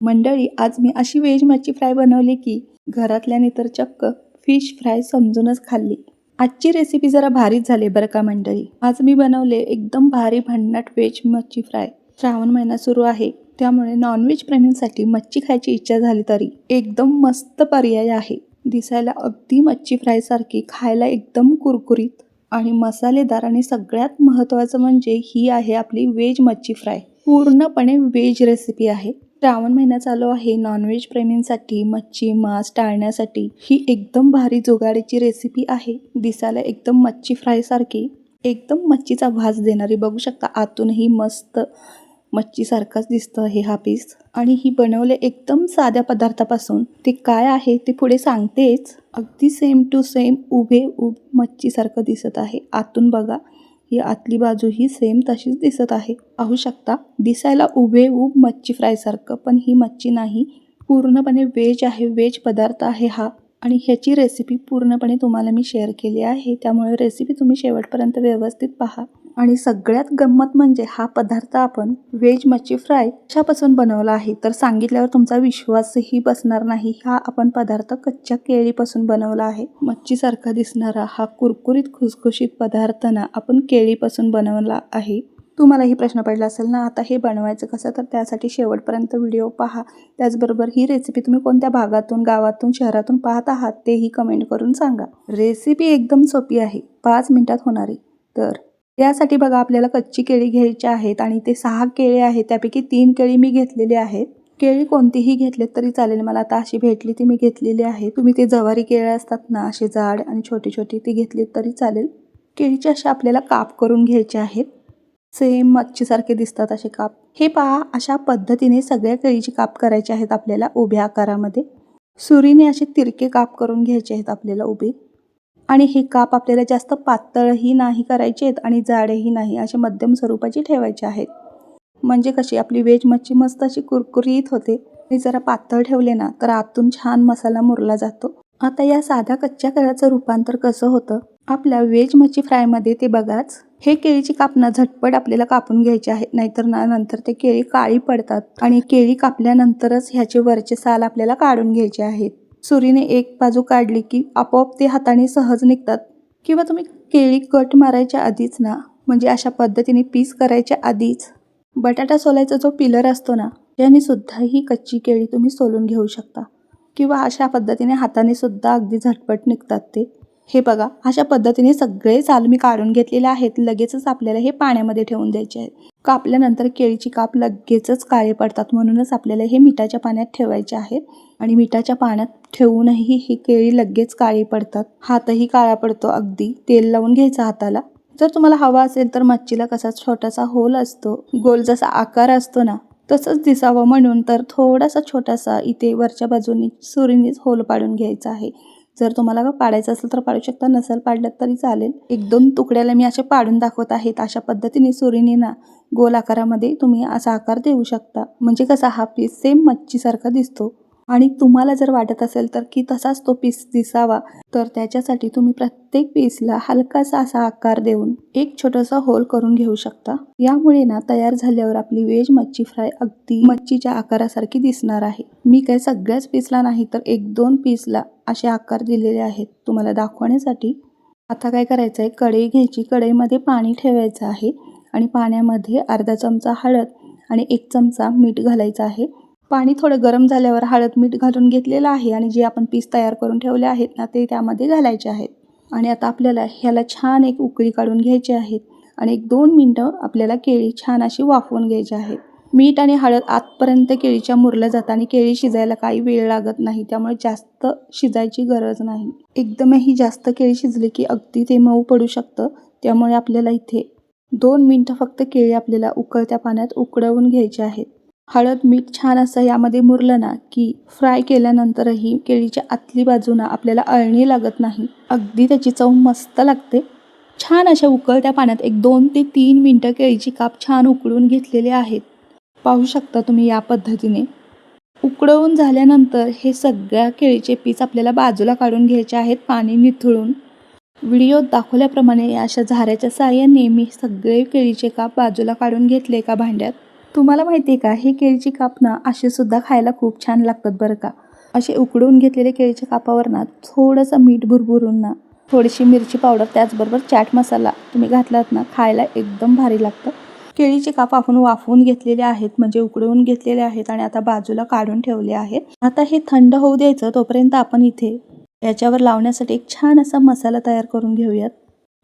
मंडळी, आज मी अशी व्हेज मच्छी फ्राय बनवली की घरातल्याने तर चक्क फिश फ्राय समजूनच खाल्ली. आजची रेसिपी जरा भारीच झाली बरं का मंडळी. आज मी बनवले एकदम भारी भन्नाट व्हेज मच्छी फ्राय. श्रावण महिना सुरू आहे, त्यामुळे नॉनव्हेज प्रेमींसाठी मच्छी खायची इच्छा झाली तरी एकदम मस्त पर्याय आहे. दिसायला अगदी मच्छी फ्राय सारखी, खायला एकदम कुरकुरीत आणि मसालेदार, आणि सगळ्यात महत्त्वाचं म्हणजे ही आहे आपली व्हेज मच्छी फ्राय. पूर्णपणे व्हेज रेसिपी आहे. श्रावण महिना चालू आहे. नॉनव्हेज प्रेमींसाठी मच्छी मांस टाळण्यासाठी ही एकदम भारी जुगाडीची रेसिपी आहे. दिसायला एकदम मच्छी फ्राय सारखी, एकदम मच्छीचा वास देणारी. बघू शकता आतूनही मस्त मच्छी सारखाच दिसतं आहे हा पीस. आणि ही बनवले एकदम साध्या पदार्थापासून. ते काय आहे ते पुढे सांगतेच. अगदी सेम टू सेम उभे मच्छी सारखं दिसत आहे. आतून बघा, ही आतली बाजू ही सेम तशीच दिसत आहे. पाहू शकता, दिसायला उभेऊब मच्छी फ्राय सारखं, पण ही मच्छी नाही, पूर्णपणे व्हेज आहे. व्हेज पदार्थ आहे हा. आणि ह्याची रेसिपी पूर्णपणे तुम्हाला मी शेअर केली आहे, त्यामुळे रेसिपी तुम्ही शेवटपर्यंत व्यवस्थित पहा. आणि सगळ्यात गंमत म्हणजे हा पदार्थ आपण व्हेज मच्छी फ्राय कशापासून बनवला आहे तर सांगितल्यावर तुमचा विश्वासही बसणार नाही. हा आपण पदार्थ कच्च्या केळीपासून बनवला आहे. मच्छीसारखा दिसणारा हा कुरकुरीत खुसखुशीत पदार्थ ना आपण केळीपासून बनवला आहे. तुम्हालाही प्रश्न पडला असेल ना, आता हे बनवायचं कसं, तर त्यासाठी शेवटपर्यंत व्हिडिओ पहा. त्याचबरोबर ही रेसिपी तुम्ही कोणत्या भागातून, गावातून, शहरातून पाहत आहात तेही कमेंट करून सांगा. रेसिपी एकदम सोपी आहे, 5 मिनिटात होणारी. तर यासाठी बघा, आपल्याला कच्ची केळी घ्यायची आहेत आणि ते 6 केळी आहेत, त्यापैकी 3 केळी मी घेतलेली आहेत. केळी कोणतीही घेतलेत तरी चालेल, मला आता अशी भेटली ती मी घेतलेली आहे. तुम्ही ते जवारी केळी असतात ना, असे जाड आणि छोटी छोटी, ती घेतलीत तरी चालेल. केळीचे असे आपल्याला काप करून घ्यायचे आहेत. सेम मच्छीसारखे दिसतात असे काप. हे पहा, अशा पद्धतीने सगळ्या केळीचे काप करायचे आहेत आपल्याला उभ्या आकारामध्ये. सुरीने असे तिरके काप करून घ्यायचे आहेत आपल्याला उभे. आणि हे काप आपल्याला जास्त पातळही नाही करायचे आहेत आणि जाडेही नाही, असे मध्यम स्वरूपाचे ठेवायचे आहेत. म्हणजे कशी आपली व्हेज मच्छी मस्त अशी कुरकुरीत होते. आणि जरा पातळ ठेवले ना तर आतून छान मसाला मुरला जातो. आता या साध्या कच्च्या केळ्याचं रूपांतर कसं होतं आपल्या व्हेज मच्छी फ्रायमध्ये ते बघाच. हे केळीची कापणं झटपट आपल्याला कापून घ्यायची आहे, नाहीतर नंतर ते केळी काळी पडतात. आणि केळी कापल्यानंतरच ह्याचे वरचे साल आपल्याला काढून घ्यायचे आहेत. सुरीने एक बाजू काढली की आपोआप ते हाताने सहज निघतात. किंवा तुम्ही केळी कट मारायच्या आधीच ना, म्हणजे अशा पद्धतीने पीस करायच्या आधीच बटाटा सोलायचा जो पिलर असतो ना, त्याने सुद्धा ही कच्ची केळी तुम्ही सोलून घेऊ शकता. किंवा अशा पद्धतीने हाताने सुद्धा अगदी झटपट निघतात ते. हे बघा, अशा पद्धतीने सगळे साल मी काढून घेतलेले आहेत. लगेचच आपल्याला हे पाण्यामध्ये ठेवून द्यायचे आहेत. कापल्यानंतर केळीची काप लगेचच काळे पडतात, म्हणूनच आपल्याला हे मिठाच्या पाण्यात ठेवायचे आहेत. आणि मिठाच्या पाण्यात ठेवूनही ही केळी लगेच काळी पडतात. हातही काळा पडतो अगदी. तेल लावून घ्यायचं हाताला. जर तुम्हाला हवा असेल तर मच्छीला कसा छोटासा होल असतो, गोल जसा आकार असतो ना, तसंच दिसावं म्हणून तर थोडासा छोटासा इथे वरच्या बाजूनी सुरीनेच होल पाडून घ्यायचा आहे. जर तुम्हाला पाडायचं असेल तर पाडू शकता, नसेल पाडलं तरी चालेल. 1-2 तुकड्याला मी असे पाडून दाखवत आहेत. अशा पद्धतीने सुरीने ना गोल आकारामध्ये तुम्ही असा आकार देऊ शकता. म्हणजे कसा हा पीस सेम मच्छीसारखा दिसतो. आणि तुम्हाला जर वाटत असेल तर की तसाच तो पीस दिसावा, तर त्याच्यासाठी तुम्ही प्रत्येक पीसला हलकासा असा आकार देऊन एक छोटासा होल करून घेऊ शकता. यामुळे ना तयार झाल्यावर आपली व्हेज मच्छी फ्राय अगदी मच्छीच्या आकारासारखी दिसणार आहे. मी काय सगळ्याच पीसला नाही तर 1-2 पीसला असे आकार दिलेले आहेत तुम्हाला दाखवण्यासाठी. आता काय करायचं आहे, कढई घ्यायची. कढईमध्ये पाणी ठेवायचं आहे आणि पाण्यामध्ये अर्धा चमचा हळद आणि 1 चमचा मीठ घालायचं आहे. पाणी थोडं गरम झाल्यावर हळद मीठ घालून घेतलेलं आहे आणि जे आपण पीस तयार करून ठेवले आहेत ना, ते त्यामध्ये घालायचे आहेत. आणि आता आपल्याला ह्याला छान एक उकळी काढून घ्यायची आहे. आणि 1-2 मिनटं आपल्याला केळी छान अशी वाफवून घ्यायची आहेत. मीठ आणि हळद आतपर्यंत केळीच्या मुरलं जातं आणि केळी शिजायला काही वेळ लागत नाही, त्यामुळे जास्त शिजायची गरज नाही. एकदमही जास्त केळी शिजली की अगदी ते मऊ पडू शकतं. त्यामुळे आपल्याला इथे 2 मिनटं फक्त केळी आपल्याला उकळत्या पाण्यात उकळवून घ्यायची आहेत. हळद मीठ छान असं यामध्ये मुरलं ना की फ्राय केल्यानंतरही केळीच्या आतली बाजूना आपल्याला अळणी लागत नाही. अगदी त्याची चव मस्त लागते. छान अशा उकळत्या पाण्यात 2 ते 3 मिनटं केळीची काप छान उकळून घेतलेले आहेत. पाहू शकता तुम्ही या पद्धतीने. उकळवून झाल्यानंतर हे सगळ्या केळीचे पीस आपल्याला बाजूला काढून घ्यायचे आहेत पाणी निथळून. व्हिडिओत दाखवल्याप्रमाणे अशा झाऱ्याच्या साहाय्याने मी सगळे केळीचे काप बाजूला काढून घेतले एका भांड्यात. तुम्हाला माहिती आहे का, हे केळीची काप ना असे सुद्धा खायला खूप छान लागतात बरं का. असे उकडून घेतलेले केळीच्या कापावर ना थोडंसं मीठ भुरभुरून ना, थोडीशी मिरची पावडर, त्याचबरोबर चाट मसाला तुम्ही घातलात ना, खायला एकदम भारी लागतं. केळीचे काप आपण वाफवून घेतलेले आहेत, म्हणजे उकडवून घेतलेले आहेत आणि आता बाजूला काढून ठेवले आहेत. आता हे थंड होऊ द्यायचं. तोपर्यंत आपण इथे याच्यावर लावण्यासाठी एक छान असा मसाला तयार करून घेऊयात.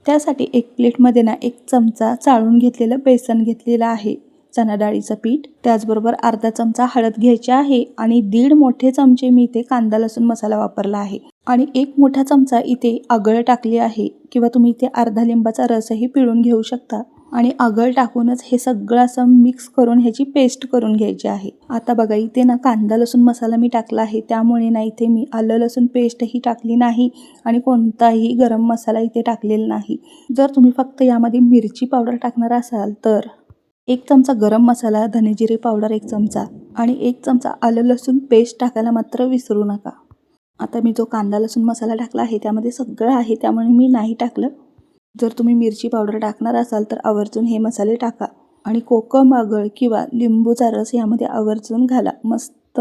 त्यासाठी एक प्लेटमध्ये ना 1 चमचा चाळून घेतलेलं बेसन घेतलेलं आहे, चणा डाळीचं पीठ, त्याचबरोबर अर्धा चमचा हळद घ्यायची आहे आणि 1.5 मोठे चमचे मी इथे कांदा लसूण मसाला वापरला आहे आणि 1 मोठा चमचा इथे आगळ टाकली आहे, किंवा तुम्ही इथे अर्धा लिंबाचा रसही पिळून घेऊ शकता. आणि आगळ टाकूनच हे सगळं असं मिक्स करून ह्याची पेस्ट करून घ्यायची आहे. आता बघा, इथे ना कांदा लसूण मसाला मी टाकला आहे, त्यामुळे ना इथे मी आलं लसूण पेस्टही टाकली नाही आणि कोणताही गरम मसाला इथे टाकलेला नाही. जर तुम्ही फक्त यामध्ये मिरची पावडर टाकणार असाल तर 1 चमचा गरम मसाला, धने जिरे पावडर 1 चमचा आणि 1 चमचा आलं लसूण पेस्ट टाकायला मात्र विसरू नका. आता मी जो कांदा लसूण मसाला टाकला आहे त्यामध्ये सगळं आहे, त्यामुळे मी नाही टाकलं. जर तुम्ही मिरची पावडर टाकणार असाल तर आवर्जून हे मसाले टाका आणि कोकम, आगळ किंवा लिंबूचा रस यामध्ये आवर्जून घाला. मस्त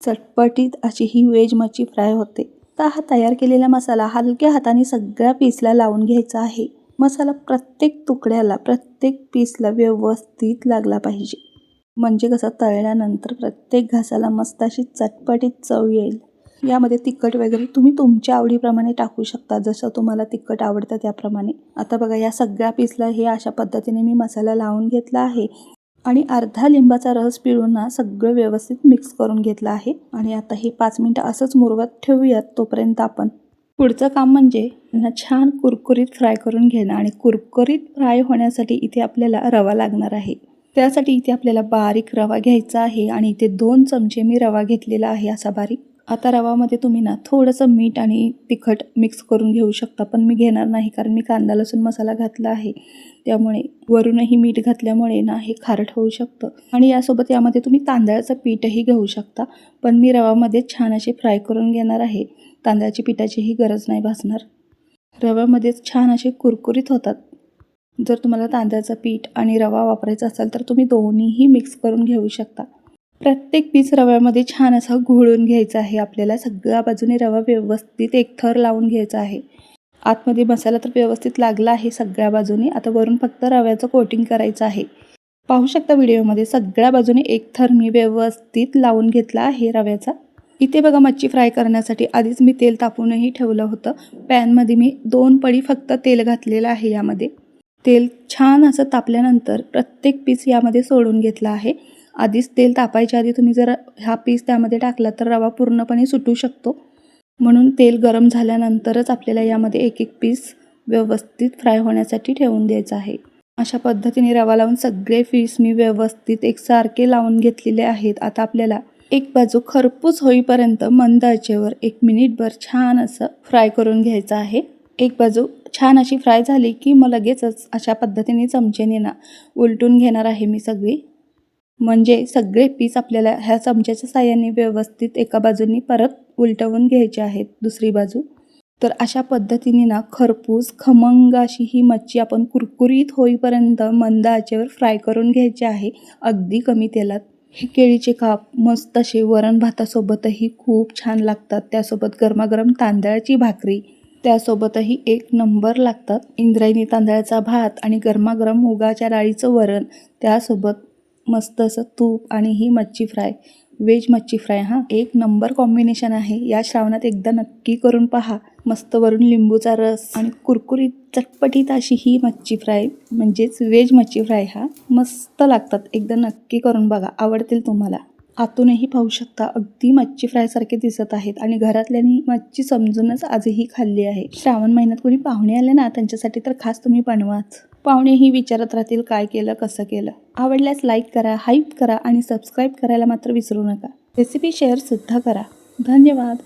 चटपटीत अशी ही व्हेज मच्छी फ्राय होते. आता हा तयार केलेला मसाला हलक्या हाताने सगळ्या पीसला लावून घ्यायचा आहे. मसाला प्रत्येक तुकड्याला, प्रत्येक पीसला व्यवस्थित लागला पाहिजे, म्हणजे कसं तळल्यानंतर प्रत्येक घासाला मस्त अशी चटपटीत चव येईल. यामध्ये तिखट वगैरे तुम्ही तुमच्या आवडीप्रमाणे टाकू शकता, जसं तुम्हाला तिखट आवडतं त्याप्रमाणे. आता बघा, या सगळ्या पीसला हे अशा पद्धतीने मी मसाला लावून घेतला आहे आणि अर्धा लिंबाचा रस पिळून ना सगळं व्यवस्थित मिक्स करून घेतलं आहे. आणि आता हे 5 मिनिटं असंच मुरवत ठेवूयात. तोपर्यंत आपण पुढचं काम म्हणजे यांना छान कुरकुरीत फ्राय करून घेणं. आणि कुरकुरीत फ्राय होण्यासाठी इथे आपल्याला रवा लागणार आहे. त्यासाठी इथे आपल्याला बारीक रवा घ्यायचा आहे आणि इथे 2 चमचे मी रवा घेतलेला आहे असा बारीक. आता रवामध्ये तुम्ही ना थोडंसं मीठ आणि तिखट मिक्स करून घेऊ शकता, पण मी घेणार नाही कारण मी कांदा लसूण मसाला घातला आहे, त्यामुळे वरूनही मीठ घातल्यामुळे ना हे खारट होऊ शकतं. आणि यासोबत यामध्ये तुम्ही तांदळाचं पीठही घेऊ शकता, पण मी रवामध्ये छान असे फ्राय करून घेणार आहे. तांदळाची पिठाचीही गरज नाही भासणार. रव्यामध्येच छान असे कुरकुरीत होतात. जर तुम्हाला तांदळाचं पीठ आणि रवा वापरायचा असेल तर तुम्ही दोन्हीही मिक्स करून घेऊ शकता. प्रत्येक पीस रव्यामध्ये छान असा घोळून घ्यायचा आहे. आपल्याला सगळ्या बाजूने रवा व्यवस्थित एक थर लावून घ्यायचा आहे. आतमध्ये मसाला तर व्यवस्थित लागला आहे सगळ्या बाजूने. आता वरून फक्त रव्याचं कोटिंग करायचं आहे. पाहू शकता व्हिडिओमध्ये सगळ्या बाजूने एक थर मी व्यवस्थित लावून घेतला आहे रव्याचा. इथे बघा, मच्छी फ्राय करण्यासाठी आधीच मी तेल तापूनही ठेवलं होतं. पॅनमध्ये मी 2 पळी फक्त तेल घातलेलं आहे. यामध्ये तेल छान असं तापल्यानंतर प्रत्येक पीस यामध्ये सोडून घेतला आहे. आधीच तेल तापायच्या आधी तुम्ही जर हा पीस त्यामध्ये टाकला तर रवा पूर्णपणे सुटू शकतो, म्हणून तेल गरम झाल्यानंतरच आपल्याला यामध्ये एक एक पीस व्यवस्थित फ्राय होण्यासाठी ठेवून द्यायचं आहे. अशा पद्धतीने रवा लावून सगळे पीस मी व्यवस्थित एकसारखे लावून घेतलेले आहेत. आता आपल्याला एक बाजू खरपूस होईपर्यंत मंद आचेवर 1 मिनिटभर छान असं फ्राय करून घ्यायचं आहे. एक बाजू छान अशी फ्राय झाली की मग लगेचच अशा पद्धतीने चमचेने ना उलटून घेणार आहे मी सगळी, म्हणजे सगळे पीस आपल्याला ह्या चमच्याच्या साहाय्याने व्यवस्थित एका बाजूनी परत उलटवून घ्यायचे आहेत दुसरी बाजू. तर अशा पद्धतीने ना खरपूस खमंग अशी ही मच्छी आपण कुरकुरीत होईपर्यंत मंद आचेवर फ्राय करून घ्यायची आहे, अगदी कमी तेलात. हे केळीचे काप मस्त असे वरण भातासोबतही खूप छान लागतात. त्यासोबत गरमागरम तांदळाची भाकरी त्यासोबतही 1 नंबर लागतात. इंद्रायणी तांदळाचा भात आणि गरमागरम मुगाच्या डाळीचं वरण, त्यासोबत मस्त असं तूप आणि ही मच्छी फ्राय, व्हेज मच्छी फ्राय, 1 नंबर कॉम्बिनेशन आहे. या श्रावणात एकदा नक्की करून पहा. मस्त वरून लिंबूचा रस आणि कुरकुरीत चटपटीत अशी ही मच्छी फ्राय म्हणजेच व्हेज मच्छी फ्राय मस्त लागतात. एकदा नक्की करून बघा, आवडतील तुम्हाला. आतूनही पाहू शकता अगदी मच्छी फ्रायसारखे दिसत आहेत आणि घरातल्यांनी मच्छी समजूनच आजही खाल्ली आहे. श्रावण महिन्यात कोणी पाहुणे आले ना त्यांच्यासाठी तर खास तुम्ही बनवाच. पाहुणेही विचारत राहतील काय केलं, कसं केलं. आवडल्यास लाईक करा, हाईप करा आणि सबस्क्राईब करायला मात्र विसरू नका. रेसिपी शेअरसुद्धा करा. धन्यवाद.